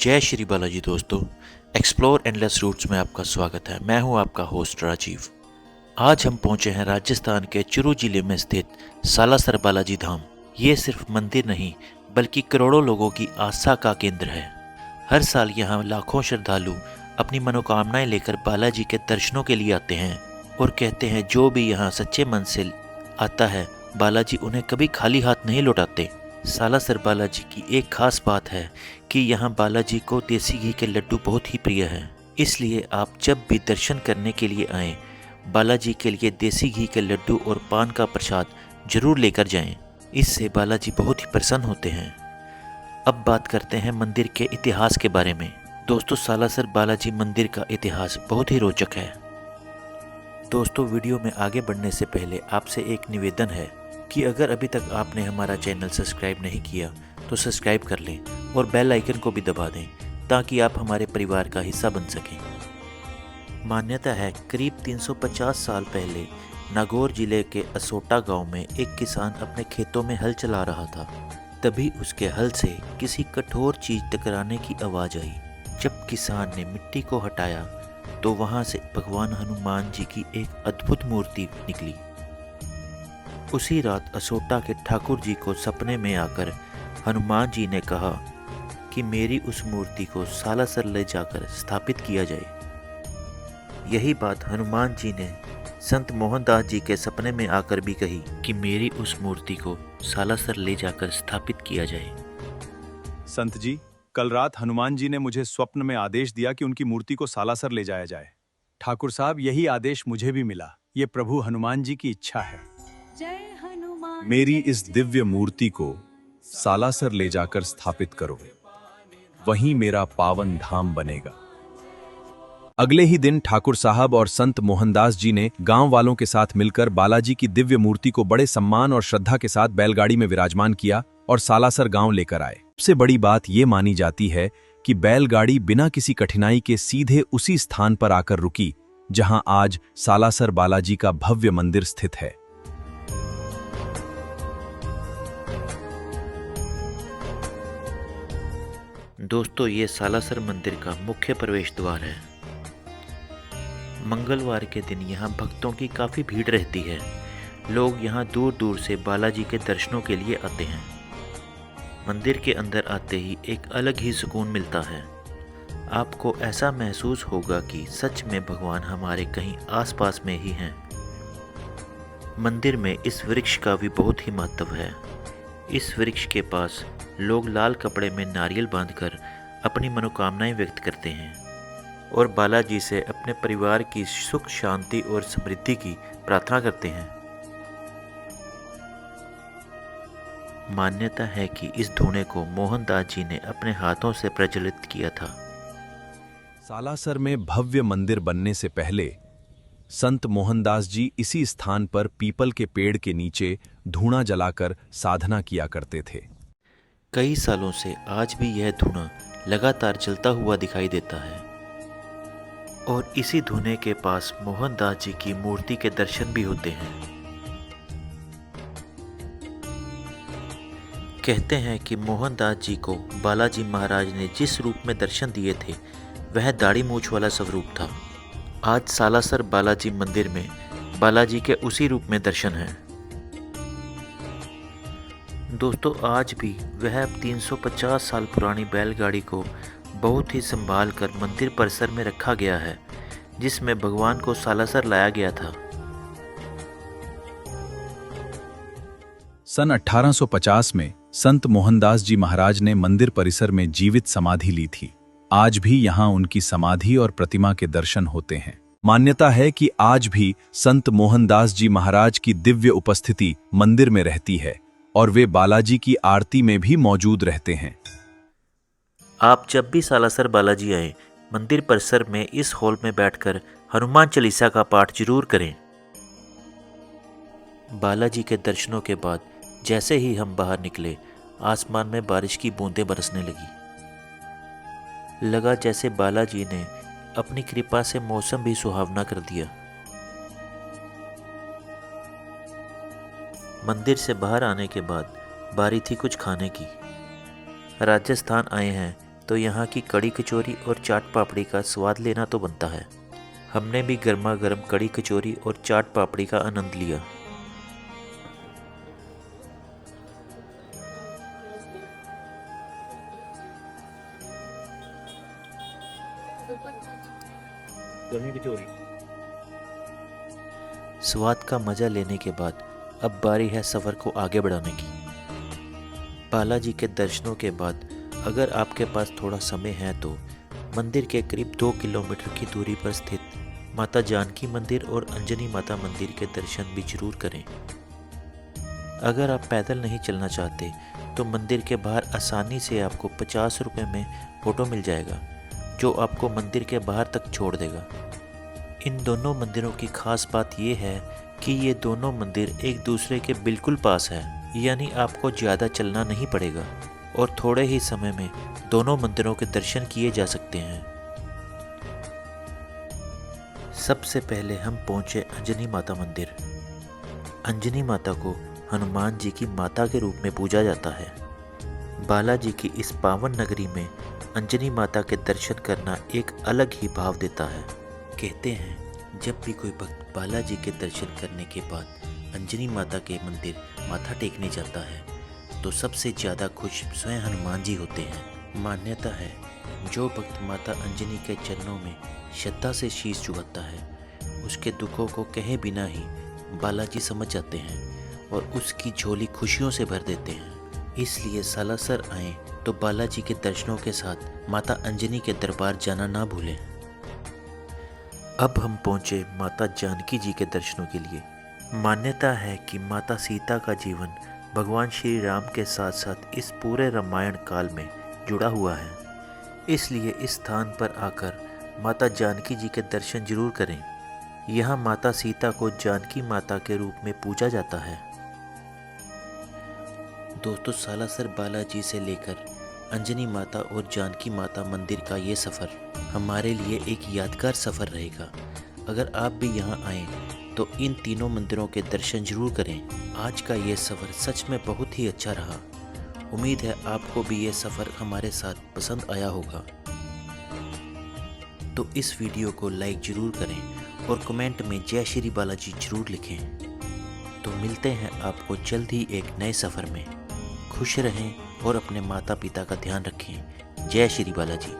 जय श्री बालाजी दोस्तों, explore endless roots में आपका स्वागत है। मैं हूं आपका होस्ट राजीव। आज हम पहुंचे हैं राजस्थान के चुरू जिले में स्थित सालासर बालाजी धाम। ये सिर्फ मंदिर नहीं बल्कि करोड़ों लोगों की आस्था का केंद्र है। हर साल यहाँ लाखों श्रद्धालु अपनी मनोकामनाएं लेकर बालाजी के दर्शनों के लिए आते हैं और कहते हैं जो भी यहाँ सच्चे मन से आता है बालाजी उन्हें कभी खाली हाथ नहीं लौटाते। सालासर बालाजी की एक खास बात है कि यहाँ बालाजी को देसी घी के लड्डू बहुत ही प्रिय हैं। इसलिए आप जब भी दर्शन करने के लिए आएँ बालाजी के लिए देसी घी के लड्डू और पान का प्रसाद जरूर लेकर जाएं। इससे बालाजी बहुत ही प्रसन्न होते हैं। अब बात करते हैं मंदिर के इतिहास के बारे में। दोस्तों, सालासर बालाजी मंदिर का इतिहास बहुत ही रोचक है। दोस्तों, वीडियो में आगे बढ़ने से पहले आपसे एक निवेदन है कि अगर अभी तक आपने हमारा चैनल सब्सक्राइब नहीं किया तो सब्सक्राइब कर लें और बेल आइकन को भी दबा दें ताकि आप हमारे परिवार का हिस्सा बन सकें। मान्यता है करीब 350 साल पहले नागौर जिले के असोटा गांव में एक किसान अपने खेतों में हल चला रहा था। तभी उसके हल से किसी कठोर चीज टकराने की आवाज़ आई। जब किसान ने मिट्टी को हटाया तो वहां से भगवान हनुमान जी की एक अद्भुत मूर्ति निकली। उसी रात असोटा के ठाकुर जी को सपने में आकर हनुमान जी ने कहा कि मेरी उस मूर्ति को सालासर ले जाकर स्थापित किया जाए। यही बात हनुमान जी ने संत मोहनदास जी के सपने में आकर भी कही कि मेरी उस मूर्ति को सालासर ले जाकर स्थापित किया जाए। संत जी, कल रात हनुमान जी ने मुझे स्वप्न में आदेश दिया कि उनकी मूर्ति को सालासर ले जाया जाए। ठाकुर साहब, यही आदेश मुझे भी मिला। ये प्रभु हनुमान जी की इच्छा है। मेरी इस दिव्य मूर्ति को सालासर ले जाकर स्थापित करो, वहीं मेरा पावन धाम बनेगा। अगले ही दिन ठाकुर साहब और संत मोहनदास जी ने गांव वालों के साथ मिलकर बालाजी की दिव्य मूर्ति को बड़े सम्मान और श्रद्धा के साथ बैलगाड़ी में विराजमान किया और सालासर गांव लेकर आए। सबसे बड़ी बात ये मानी जाती है कि बैलगाड़ी बिना किसी कठिनाई के सीधे उसी स्थान पर आकर रुकी जहां आज सालासर बालाजी का भव्य मंदिर स्थित है। दोस्तों, ये सालासर मंदिर का मुख्य प्रवेश द्वार है। मंगलवार के दिन यहाँ भक्तों की काफ़ी भीड़ रहती है। लोग यहाँ दूर दूर से बालाजी के दर्शनों के लिए आते हैं। मंदिर के अंदर आते ही एक अलग ही सुकून मिलता है। आपको ऐसा महसूस होगा कि सच में भगवान हमारे कहीं आसपास में ही हैं। मंदिर में इस वृक्ष का भी बहुत ही महत्व है। इस वृक्ष के पास लोग लाल कपड़े में नारियल बांधकर अपनी मनोकामनाएं व्यक्त करते हैं और बालाजी से अपने परिवार की सुख शांति और समृद्धि की प्रार्थना करते हैं। मान्यता है कि इस धूने को मोहनदास जी ने अपने हाथों से प्रज्वलित किया था। सालासर में भव्य मंदिर बनने से पहले संत मोहनदास जी इसी स्थान पर पीपल के पेड़ के नीचे धूना जलाकर साधना किया करते थे। कई सालों से आज भी यह धुआं लगातार जलता हुआ दिखाई देता है और इसी धुएं के पास मोहनदास जी की मूर्ति के दर्शन भी होते हैं। कहते हैं कि मोहनदास जी को बालाजी महाराज ने जिस रूप में दर्शन दिए थे वह दाढ़ी मूंछ वाला स्वरूप था। आज सालासर बालाजी मंदिर में बालाजी के उसी रूप में दर्शन हैं। दोस्तों, आज भी वह 350 साल पुरानी बैलगाड़ी को बहुत ही संभाल कर मंदिर परिसर में रखा गया है जिसमें भगवान को सालासर लाया गया था। सन 1850 में संत मोहनदास जी महाराज ने मंदिर परिसर में जीवित समाधि ली थी। आज भी यहाँ उनकी समाधि और प्रतिमा के दर्शन होते हैं। मान्यता है कि आज भी संत मोहनदास जी महाराज की दिव्य उपस्थिति मंदिर में रहती है और वे बालाजी की आरती में भी मौजूद रहते हैं। आप जब भी सालासर बालाजी आए मंदिर परिसर में इस हॉल में बैठकर हनुमान चालीसा का पाठ जरूर करें। बालाजी के दर्शनों के बाद जैसे ही हम बाहर निकले आसमान में बारिश की बूंदें बरसने लगी। लगा जैसे बालाजी ने अपनी कृपा से मौसम भी सुहावना कर दिया। मंदिर से बाहर आने के बाद बारी थी कुछ खाने की। राजस्थान आए हैं तो यहाँ की कड़ी कचौरी और चाट पापड़ी का स्वाद लेना तो बनता है। हमने भी गर्मा गर्म कड़ी कचौरी और चाट पापड़ी का आनंद लिया। स्वाद का मजा लेने के बाद अब बारी है सफ़र को आगे बढ़ाने की। बालाजी के दर्शनों के बाद अगर आपके पास थोड़ा समय है तो मंदिर के करीब 2 किलोमीटर की दूरी पर स्थित माता जानकी मंदिर और अंजनी माता मंदिर के दर्शन भी जरूर करें। अगर आप पैदल नहीं चलना चाहते तो मंदिर के बाहर आसानी से आपको 50 रुपये में ऑटो मिल जाएगा जो आपको मंदिर के बाहर तक छोड़ देगा। इन दोनों मंदिरों की खास बात यह है कि ये दोनों मंदिर एक दूसरे के बिल्कुल पास है, यानी आपको ज़्यादा चलना नहीं पड़ेगा और थोड़े ही समय में दोनों मंदिरों के दर्शन किए जा सकते हैं। सबसे पहले हम पहुंचे अंजनी माता मंदिर। अंजनी माता को हनुमान जी की माता के रूप में पूजा जाता है। बालाजी की इस पावन नगरी में अंजनी माता के दर्शन करना एक अलग ही भाव देता है। कहते हैं जब भी कोई भक्त बालाजी के दर्शन करने के बाद अंजनी माता के मंदिर माथा टेकने जाता है तो सबसे ज़्यादा खुश स्वयं हनुमान जी होते हैं। मान्यता है जो भक्त माता अंजनी के चरणों में श्रद्धा से शीश झुकाता है उसके दुखों को कहे बिना ही बालाजी समझ जाते हैं और उसकी झोली खुशियों से भर देते हैं। इसलिए सालासर आएँ तो बालाजी के दर्शनों के साथ माता अंजनी के दरबार जाना ना भूलें। अब हम पहुँचे माता जानकी जी के दर्शनों के लिए। मान्यता है कि माता सीता का जीवन भगवान श्री राम के साथ साथ इस पूरे रामायण काल में जुड़ा हुआ है, इसलिए इस स्थान पर आकर माता जानकी जी के दर्शन जरूर करें। यहाँ माता सीता को जानकी माता के रूप में पूजा जाता है। दोस्तों, सालासर बालाजी से लेकर अंजनी माता और जानकी माता मंदिर का ये सफ़र हमारे लिए एक यादगार सफ़र रहेगा। अगर आप भी यहाँ आएँ तो इन तीनों मंदिरों के दर्शन जरूर करें। आज का ये सफ़र सच में बहुत ही अच्छा रहा। उम्मीद है आपको भी ये सफ़र हमारे साथ पसंद आया होगा। तो इस वीडियो को लाइक ज़रूर करें और कमेंट में जय श्री बालाजी ज़रूर लिखें। तो मिलते हैं आपको जल्द ही एक नए सफ़र में। खुश रहें और अपने माता पिता का ध्यान रखें। जय श्री बालाजी।